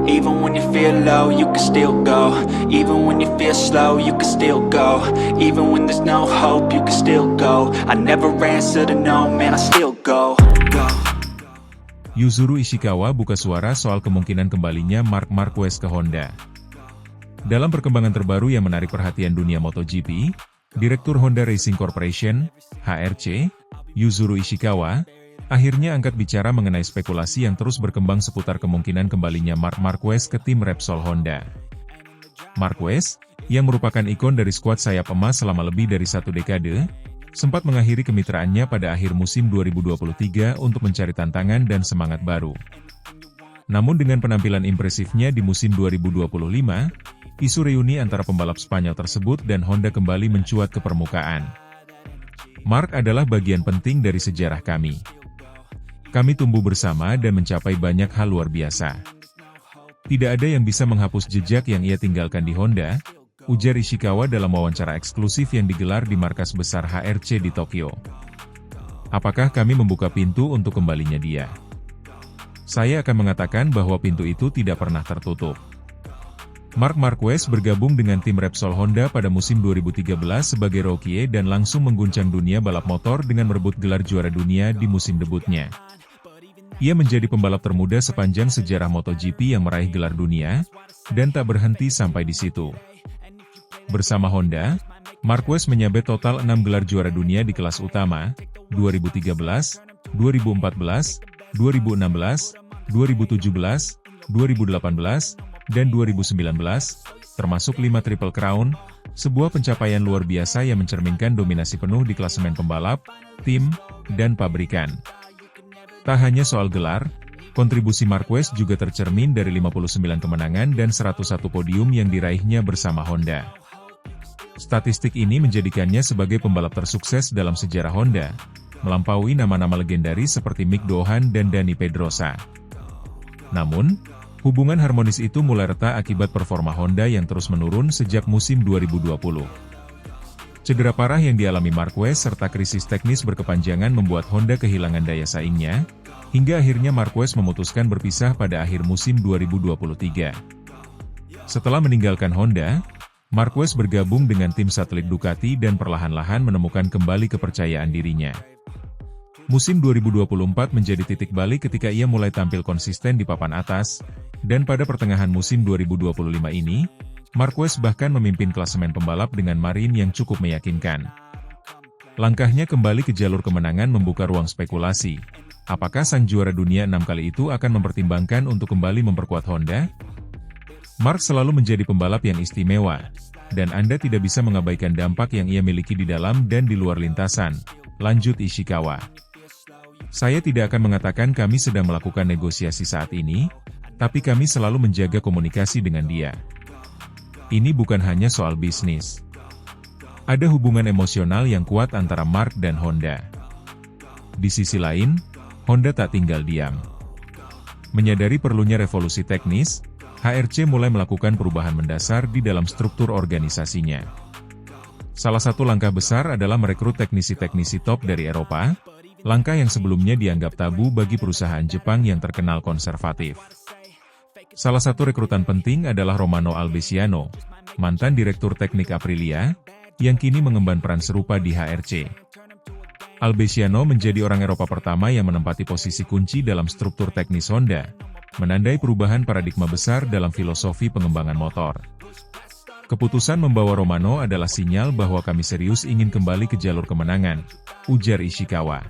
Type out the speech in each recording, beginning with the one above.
Even when you feel low, you can still go. Even when you feel slow, you can still go. Even when there's no hope, you can still go. I never answer to no, man, I still go. Yuzuru Ishikawa buka suara soal kemungkinan kembalinya Marc Marquez ke Honda. Dalam perkembangan terbaru yang menarik perhatian dunia MotoGP, Direktur Honda Racing Corporation, HRC, Yuzuru Ishikawa, akhirnya angkat bicara mengenai spekulasi yang terus berkembang seputar kemungkinan kembalinya Marc Marquez ke tim Repsol Honda. Marquez, yang merupakan ikon dari skuad sayap emas selama lebih dari 1 dekade, sempat mengakhiri kemitraannya pada akhir musim 2023 untuk mencari tantangan dan semangat baru. Namun dengan penampilan impresifnya di musim 2025, isu reuni antara pembalap Spanyol tersebut dan Honda kembali mencuat ke permukaan. Marc adalah bagian penting dari sejarah kami. Kami tumbuh bersama dan mencapai banyak hal luar biasa. Tidak ada yang bisa menghapus jejak yang ia tinggalkan di Honda, ujar Ishikawa dalam wawancara eksklusif yang digelar di markas besar HRC di Tokyo. Apakah kami membuka pintu untuk kembalinya dia? Saya akan mengatakan bahwa pintu itu tidak pernah tertutup. Marc Marquez bergabung dengan tim Repsol Honda pada musim 2013 sebagai rookie dan langsung mengguncang dunia balap motor dengan merebut gelar juara dunia di musim debutnya. Ia menjadi pembalap termuda sepanjang sejarah MotoGP yang meraih gelar dunia, dan tak berhenti sampai di situ. Bersama Honda, Marquez menyabet total 6 gelar juara dunia di kelas utama, 2013, 2014, 2016, 2017, 2018, dan 2019, termasuk 5 Triple Crown, sebuah pencapaian luar biasa yang mencerminkan dominasi penuh di klasemen pembalap, tim, dan pabrikan. Tak hanya soal gelar, kontribusi Marquez juga tercermin dari 59 kemenangan dan 101 podium yang diraihnya bersama Honda. Statistik ini menjadikannya sebagai pembalap tersukses dalam sejarah Honda, melampaui nama-nama legendaris seperti Mick Doohan dan Dani Pedrosa. Namun, hubungan harmonis itu mulai retak akibat performa Honda yang terus menurun sejak musim 2020. Cedera parah yang dialami Marquez serta krisis teknis berkepanjangan membuat Honda kehilangan daya saingnya, hingga akhirnya Marquez memutuskan berpisah pada akhir musim 2023. Setelah meninggalkan Honda, Marquez bergabung dengan tim satelit Ducati dan perlahan-lahan menemukan kembali kepercayaan dirinya. Musim 2024 menjadi titik balik ketika ia mulai tampil konsisten di papan atas, dan pada pertengahan musim 2025 ini, Marquez bahkan memimpin klasemen pembalap dengan marin yang cukup meyakinkan. Langkahnya kembali ke jalur kemenangan membuka ruang spekulasi. Apakah sang juara dunia 6 kali itu akan mempertimbangkan untuk kembali memperkuat Honda? Marc selalu menjadi pembalap yang istimewa, dan Anda tidak bisa mengabaikan dampak yang ia miliki di dalam dan di luar lintasan, lanjut Ishikawa. Saya tidak akan mengatakan kami sedang melakukan negosiasi saat ini, tapi kami selalu menjaga komunikasi dengan dia. Ini bukan hanya soal bisnis. Ada hubungan emosional yang kuat antara Marc dan Honda. Di sisi lain, Honda tak tinggal diam. Menyadari perlunya revolusi teknis, HRC mulai melakukan perubahan mendasar di dalam struktur organisasinya. Salah satu langkah besar adalah merekrut teknisi-teknisi top dari Eropa, langkah yang sebelumnya dianggap tabu bagi perusahaan Jepang yang terkenal konservatif. Salah satu rekrutan penting adalah Romano Albesiano, mantan Direktur Teknik Aprilia, yang kini mengemban peran serupa di HRC. Albesiano menjadi orang Eropa pertama yang menempati posisi kunci dalam struktur teknis Honda, menandai perubahan paradigma besar dalam filosofi pengembangan motor. Keputusan membawa Romano adalah sinyal bahwa kami serius ingin kembali ke jalur kemenangan, ujar Ishikawa.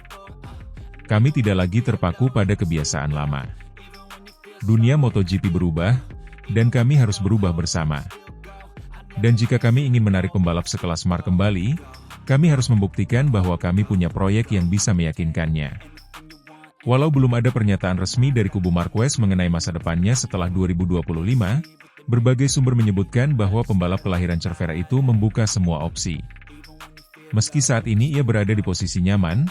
Kami tidak lagi terpaku pada kebiasaan lama. Dunia MotoGP berubah, dan kami harus berubah bersama. Dan jika kami ingin menarik pembalap sekelas Marc kembali, kami harus membuktikan bahwa kami punya proyek yang bisa meyakinkannya. Walau belum ada pernyataan resmi dari kubu Marquez mengenai masa depannya setelah 2025, berbagai sumber menyebutkan bahwa pembalap kelahiran Cervera itu membuka semua opsi. Meski saat ini ia berada di posisi nyaman,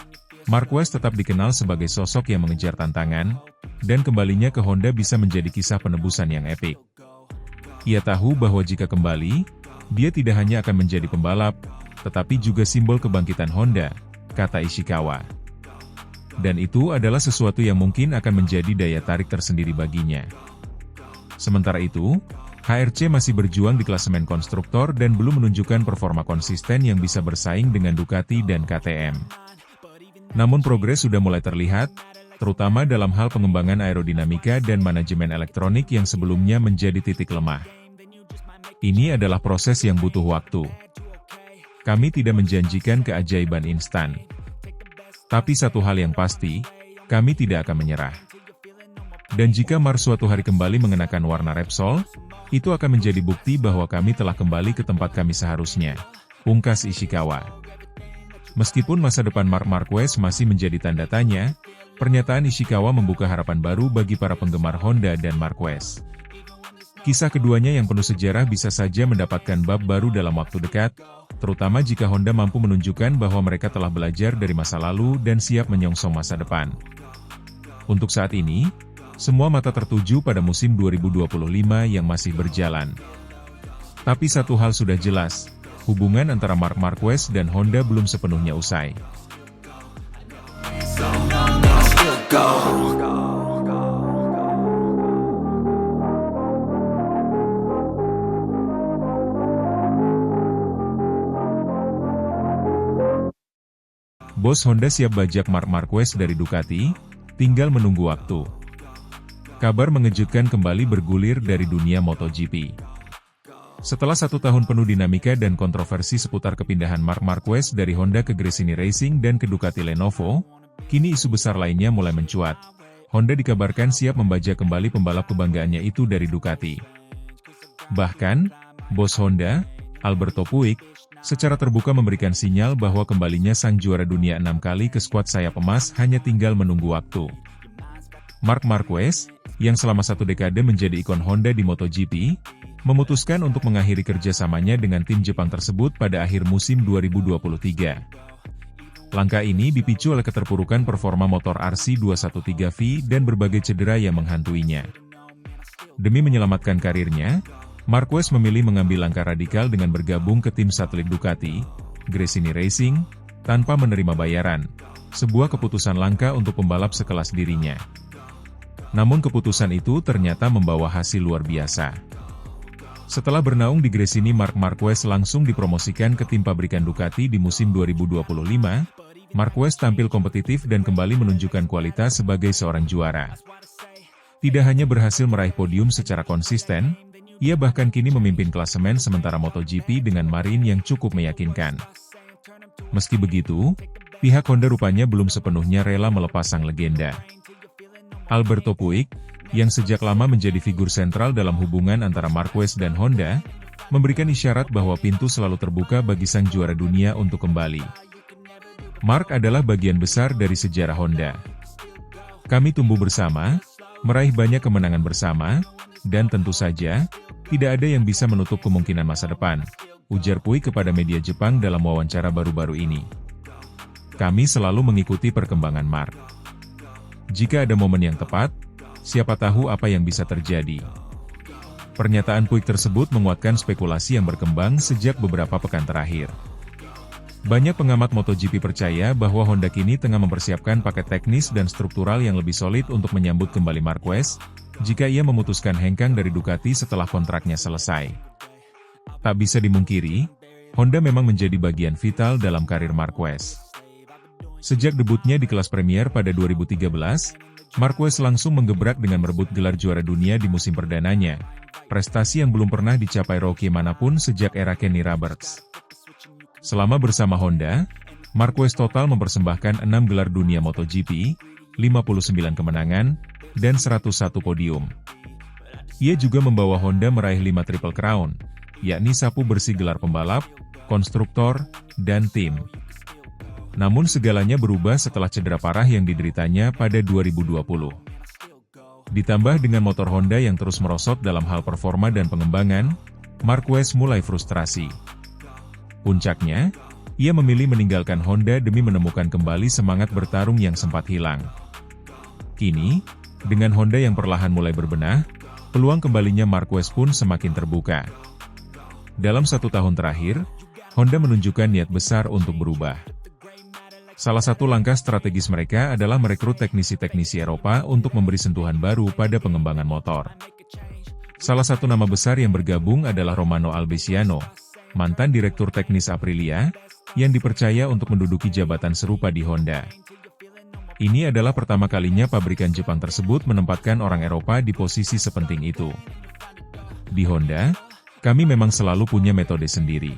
Marquez tetap dikenal sebagai sosok yang mengejar tantangan, dan kembalinya ke Honda bisa menjadi kisah penebusan yang epik. Ia tahu bahwa jika kembali, dia tidak hanya akan menjadi pembalap, tetapi juga simbol kebangkitan Honda, kata Ishikawa. Dan itu adalah sesuatu yang mungkin akan menjadi daya tarik tersendiri baginya. Sementara itu, HRC masih berjuang di klasemen konstruktor dan belum menunjukkan performa konsisten yang bisa bersaing dengan Ducati dan KTM. Namun progres sudah mulai terlihat, terutama dalam hal pengembangan aerodinamika dan manajemen elektronik yang sebelumnya menjadi titik lemah. Ini adalah proses yang butuh waktu. Kami tidak menjanjikan keajaiban instan. Tapi satu hal yang pasti, kami tidak akan menyerah. Dan jika Mars suatu hari kembali mengenakan warna Repsol, itu akan menjadi bukti bahwa kami telah kembali ke tempat kami seharusnya, pungkas Ishikawa. Meskipun masa depan Marc Marquez masih menjadi tanda tanya, pernyataan Ishikawa membuka harapan baru bagi para penggemar Honda dan Marquez. Kisah keduanya yang penuh sejarah bisa saja mendapatkan bab baru dalam waktu dekat, terutama jika Honda mampu menunjukkan bahwa mereka telah belajar dari masa lalu dan siap menyongsong masa depan. Untuk saat ini, semua mata tertuju pada musim 2025 yang masih berjalan. Tapi satu hal sudah jelas, hubungan antara Marc Marquez dan Honda belum sepenuhnya usai. Bos Honda siap bajak Marc Marquez dari Ducati, tinggal menunggu waktu. Kabar mengejutkan kembali bergulir dari dunia MotoGP. Setelah 1 tahun penuh dinamika dan kontroversi seputar kepindahan Marc Marquez dari Honda ke Gresini Racing dan ke Ducati Lenovo, kini isu besar lainnya mulai mencuat. Honda dikabarkan siap membajak kembali pembalap kebanggaannya itu dari Ducati. Bahkan, bos Honda, Alberto Puig, secara terbuka memberikan sinyal bahwa kembalinya sang juara dunia 6 kali ke skuad sayap emas hanya tinggal menunggu waktu. Marc Marquez, yang selama 1 dekade menjadi ikon Honda di MotoGP, memutuskan untuk mengakhiri kerjasamanya dengan tim Jepang tersebut pada akhir musim 2023. Langkah ini dipicu oleh keterpurukan performa motor RC213V dan berbagai cedera yang menghantuinya. Demi menyelamatkan karirnya, Marquez memilih mengambil langkah radikal dengan bergabung ke tim satelit Ducati, Gresini Racing, tanpa menerima bayaran, sebuah keputusan langka untuk pembalap sekelas dirinya. Namun keputusan itu ternyata membawa hasil luar biasa. Setelah bernaung di Gresini, Marc Marquez langsung dipromosikan ke tim pabrikan Ducati di musim 2025. Marquez tampil kompetitif dan kembali menunjukkan kualitas sebagai seorang juara. Tidak hanya berhasil meraih podium secara konsisten, ia bahkan kini memimpin klasemen sementara MotoGP dengan margin yang cukup meyakinkan. Meski begitu, pihak Honda rupanya belum sepenuhnya rela melepas sang legenda. Alberto Puig, yang sejak lama menjadi figur sentral dalam hubungan antara Marquez dan Honda, memberikan isyarat bahwa pintu selalu terbuka bagi sang juara dunia untuk kembali. Marc adalah bagian besar dari sejarah Honda. Kami tumbuh bersama, meraih banyak kemenangan bersama, dan tentu saja, tidak ada yang bisa menutup kemungkinan masa depan, ujar Puig kepada media Jepang dalam wawancara baru-baru ini. Kami selalu mengikuti perkembangan Marc. Jika ada momen yang tepat, siapa tahu apa yang bisa terjadi. Pernyataan Puig tersebut menguatkan spekulasi yang berkembang sejak beberapa pekan terakhir. Banyak pengamat MotoGP percaya bahwa Honda kini tengah mempersiapkan paket teknis dan struktural yang lebih solid untuk menyambut kembali Marquez, jika ia memutuskan hengkang dari Ducati setelah kontraknya selesai. Tak bisa dimungkiri, Honda memang menjadi bagian vital dalam karir Marquez. Sejak debutnya di kelas Premier pada 2013, Marquez langsung menggebrak dengan merebut gelar juara dunia di musim perdananya, prestasi yang belum pernah dicapai rookie manapun sejak era Kenny Roberts. Selama bersama Honda, Marquez total mempersembahkan 6 gelar dunia MotoGP, 59 kemenangan, dan 101 podium. Ia juga membawa Honda meraih 5 Triple Crown, yakni sapu bersih gelar pembalap, konstruktor, dan tim. Namun segalanya berubah setelah cedera parah yang dideritanya pada 2020. Ditambah dengan motor Honda yang terus merosot dalam hal performa dan pengembangan, Marquez mulai frustrasi. Puncaknya, ia memilih meninggalkan Honda demi menemukan kembali semangat bertarung yang sempat hilang. Kini, dengan Honda yang perlahan mulai berbenah, peluang kembalinya Marquez pun semakin terbuka. Dalam 1 tahun terakhir, Honda menunjukkan niat besar untuk berubah. Salah satu langkah strategis mereka adalah merekrut teknisi-teknisi Eropa untuk memberi sentuhan baru pada pengembangan motor. Salah satu nama besar yang bergabung adalah Romano Albesiano, mantan Direktur Teknis Aprilia, yang dipercaya untuk menduduki jabatan serupa di Honda. Ini adalah pertama kalinya pabrikan Jepang tersebut menempatkan orang Eropa di posisi sepenting itu. Di Honda, kami memang selalu punya metode sendiri.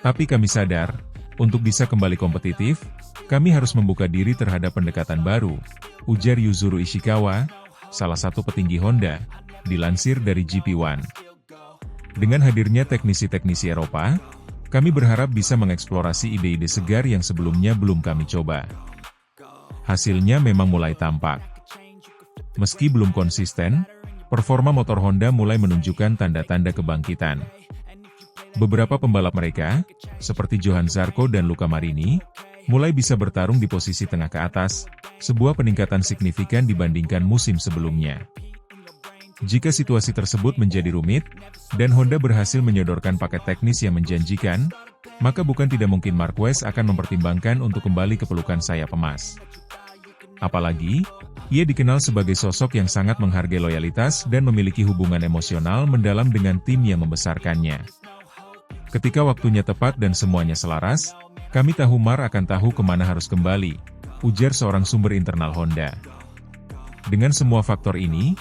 Tapi kami sadar, untuk bisa kembali kompetitif, kami harus membuka diri terhadap pendekatan baru, ujar Yuzuru Ishikawa, salah satu petinggi Honda, dilansir dari GP1. Dengan hadirnya teknisi-teknisi Eropa, kami berharap bisa mengeksplorasi ide-ide segar yang sebelumnya belum kami coba. Hasilnya memang mulai tampak. Meski belum konsisten, performa motor Honda mulai menunjukkan tanda-tanda kebangkitan. Beberapa pembalap mereka, seperti Johann Zarco dan Luca Marini, mulai bisa bertarung di posisi tengah ke atas, sebuah peningkatan signifikan dibandingkan musim sebelumnya. Jika situasi tersebut menjadi rumit, dan Honda berhasil menyodorkan paket teknis yang menjanjikan, maka bukan tidak mungkin Marquez akan mempertimbangkan untuk kembali ke pelukan sayap emas. Apalagi, ia dikenal sebagai sosok yang sangat menghargai loyalitas dan memiliki hubungan emosional mendalam dengan tim yang membesarkannya. Ketika waktunya tepat dan semuanya selaras, kami tahu Mark akan tahu kemana harus kembali, ujar seorang sumber internal Honda. Dengan semua faktor ini,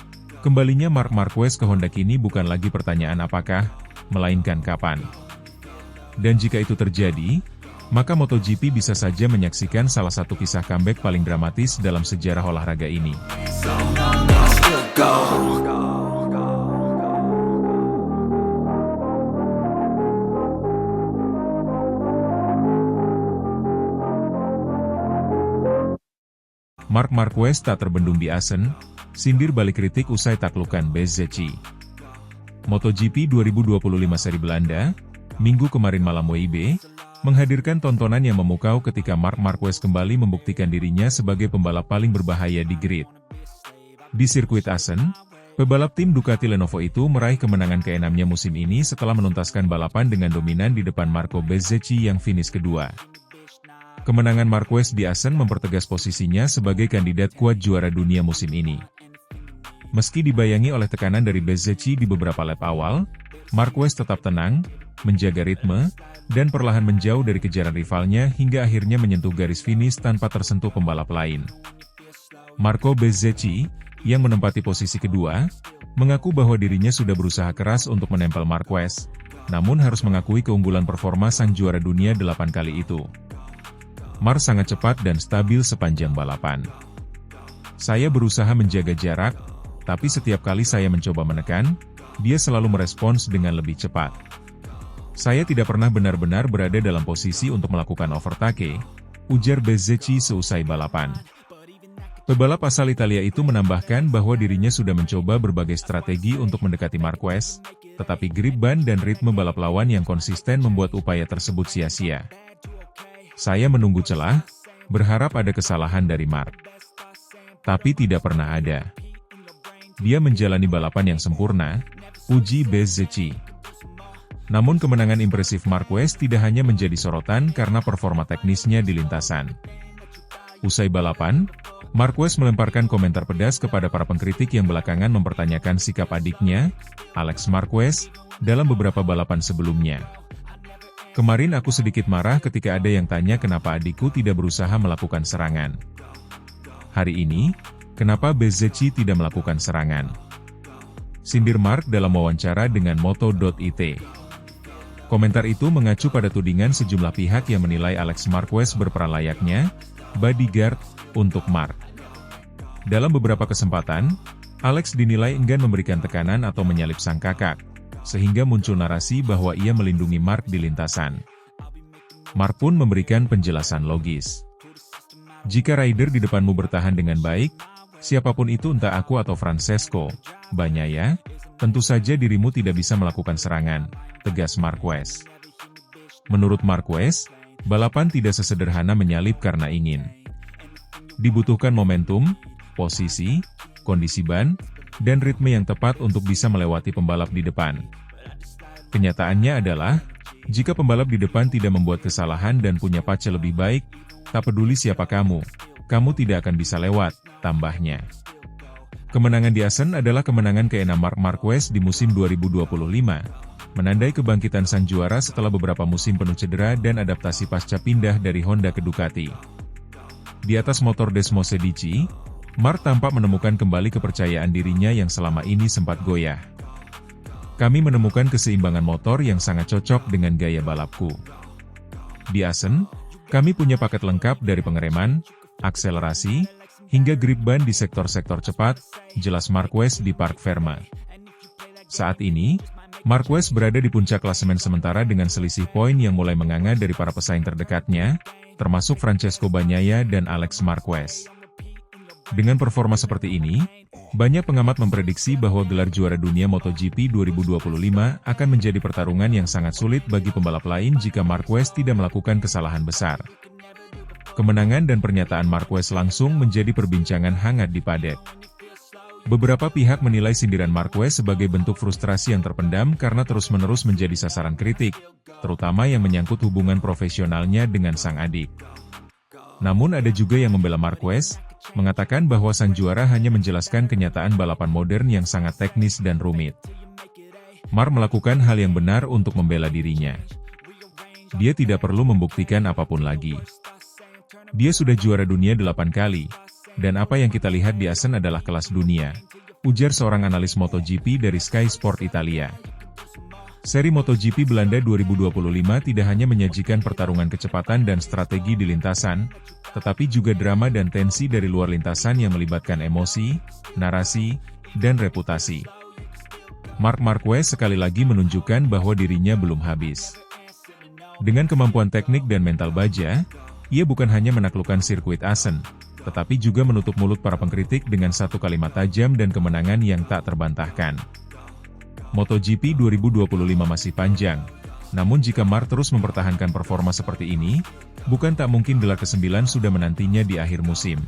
kembalinya Marc Marquez ke Honda kini bukan lagi pertanyaan apakah, melainkan kapan. Dan jika itu terjadi, maka MotoGP bisa saja menyaksikan salah satu kisah comeback paling dramatis dalam sejarah olahraga ini. Marc Marquez tak terbendung di Assen, sindir balik kritik usai taklukan Bezzecchi. MotoGP 2025 seri Belanda, Minggu kemarin malam WIB, menghadirkan tontonan yang memukau ketika Marc Marquez kembali membuktikan dirinya sebagai pembalap paling berbahaya di grid. Di sirkuit Assen, pebalap tim Ducati Lenovo itu meraih kemenangan ke-6-nya musim ini setelah menuntaskan balapan dengan dominan di depan Marco Bezzecchi yang finish kedua. Kemenangan Marquez di Assen mempertegas posisinya sebagai kandidat kuat juara dunia musim ini. Meski dibayangi oleh tekanan dari Bezzecchi di beberapa lap awal, Marquez tetap tenang, menjaga ritme, dan perlahan menjauh dari kejaran rivalnya hingga akhirnya menyentuh garis finish tanpa tersentuh pembalap lain. Marco Bezzecchi, yang menempati posisi kedua, mengaku bahwa dirinya sudah berusaha keras untuk menempel Marquez, namun harus mengakui keunggulan performa sang juara dunia 8 kali itu. Marc sangat cepat dan stabil sepanjang balapan. Saya berusaha menjaga jarak, tapi setiap kali saya mencoba menekan, dia selalu merespons dengan lebih cepat. Saya tidak pernah benar-benar berada dalam posisi untuk melakukan overtake, ujar Bezzecchi seusai balapan. Pebalap asal Italia itu menambahkan bahwa dirinya sudah mencoba berbagai strategi untuk mendekati Marquez, tetapi grip ban dan ritme balap lawan yang konsisten membuat upaya tersebut sia-sia. Saya menunggu celah, berharap ada kesalahan dari Marc. Tapi tidak pernah ada. Dia menjalani balapan yang sempurna, puji Bezzecchi. Namun kemenangan impresif Marquez tidak hanya menjadi sorotan karena performa teknisnya di lintasan. Usai balapan, Marquez melemparkan komentar pedas kepada para pengkritik yang belakangan mempertanyakan sikap adiknya, Alex Marquez, dalam beberapa balapan sebelumnya. Kemarin aku sedikit marah ketika ada yang tanya kenapa adikku tidak berusaha melakukan serangan. Hari ini, kenapa Bezzecchi tidak melakukan serangan? Sindir Marc dalam wawancara dengan Moto.it. Komentar itu mengacu pada tudingan sejumlah pihak yang menilai Alex Marquez berperan layaknya bodyguard untuk Marc. Dalam beberapa kesempatan, Alex dinilai enggan memberikan tekanan atau menyalip sang kakak, sehingga muncul narasi bahwa ia melindungi Marc di lintasan. Marc pun memberikan penjelasan logis. Jika rider di depanmu bertahan dengan baik, siapapun itu entah aku atau Francesco Bagnaia, tentu saja dirimu tidak bisa melakukan serangan, tegas Marquez. Menurut Marquez, balapan tidak sesederhana menyalip karena ingin. Dibutuhkan momentum, posisi, kondisi ban, dan ritme yang tepat untuk bisa melewati pembalap di depan. Kenyataannya adalah, jika pembalap di depan tidak membuat kesalahan dan punya pace lebih baik, tak peduli siapa kamu tidak akan bisa lewat, tambahnya. Kemenangan di Assen adalah kemenangan ke-6 Marc Marquez di musim 2025, menandai kebangkitan sang juara setelah beberapa musim penuh cedera dan adaptasi pasca pindah dari Honda ke Ducati. Di atas motor Desmosedici, Marc tampak menemukan kembali kepercayaan dirinya yang selama ini sempat goyah. Kami menemukan keseimbangan motor yang sangat cocok dengan gaya balapku. Di Assen, kami punya paket lengkap dari pengereman, akselerasi, hingga grip ban di sektor-sektor cepat, jelas Marquez di Parc Ferme. Saat ini, Marquez berada di puncak klasemen sementara dengan selisih poin yang mulai menganga dari para pesaing terdekatnya, termasuk Francesco Bagnaia dan Alex Marquez. Dengan performa seperti ini, banyak pengamat memprediksi bahwa gelar juara dunia MotoGP 2025 akan menjadi pertarungan yang sangat sulit bagi pembalap lain jika Marquez tidak melakukan kesalahan besar. Kemenangan dan pernyataan Marquez langsung menjadi perbincangan hangat di paddock. Beberapa pihak menilai sindiran Marquez sebagai bentuk frustrasi yang terpendam karena terus-menerus menjadi sasaran kritik, terutama yang menyangkut hubungan profesionalnya dengan sang adik. Namun ada juga yang membela Marquez, mengatakan bahwa sang juara hanya menjelaskan kenyataan balapan modern yang sangat teknis dan rumit. Marc melakukan hal yang benar untuk membela dirinya. Dia tidak perlu membuktikan apapun lagi. Dia sudah juara dunia 8 kali, dan apa yang kita lihat di Assen adalah kelas dunia, ujar seorang analis MotoGP dari Sky Sport Italia. Seri MotoGP Belanda 2025 tidak hanya menyajikan pertarungan kecepatan dan strategi di lintasan, tetapi juga drama dan tensi dari luar lintasan yang melibatkan emosi, narasi, dan reputasi. Marc Marquez sekali lagi menunjukkan bahwa dirinya belum habis. Dengan kemampuan teknik dan mental baja, ia bukan hanya menaklukkan sirkuit Assen, tetapi juga menutup mulut para pengkritik dengan satu kalimat tajam dan kemenangan yang tak terbantahkan. MotoGP 2025 masih panjang, namun jika Marc terus mempertahankan performa seperti ini, bukan tak mungkin gelar ke-9 sudah menantinya di akhir musim.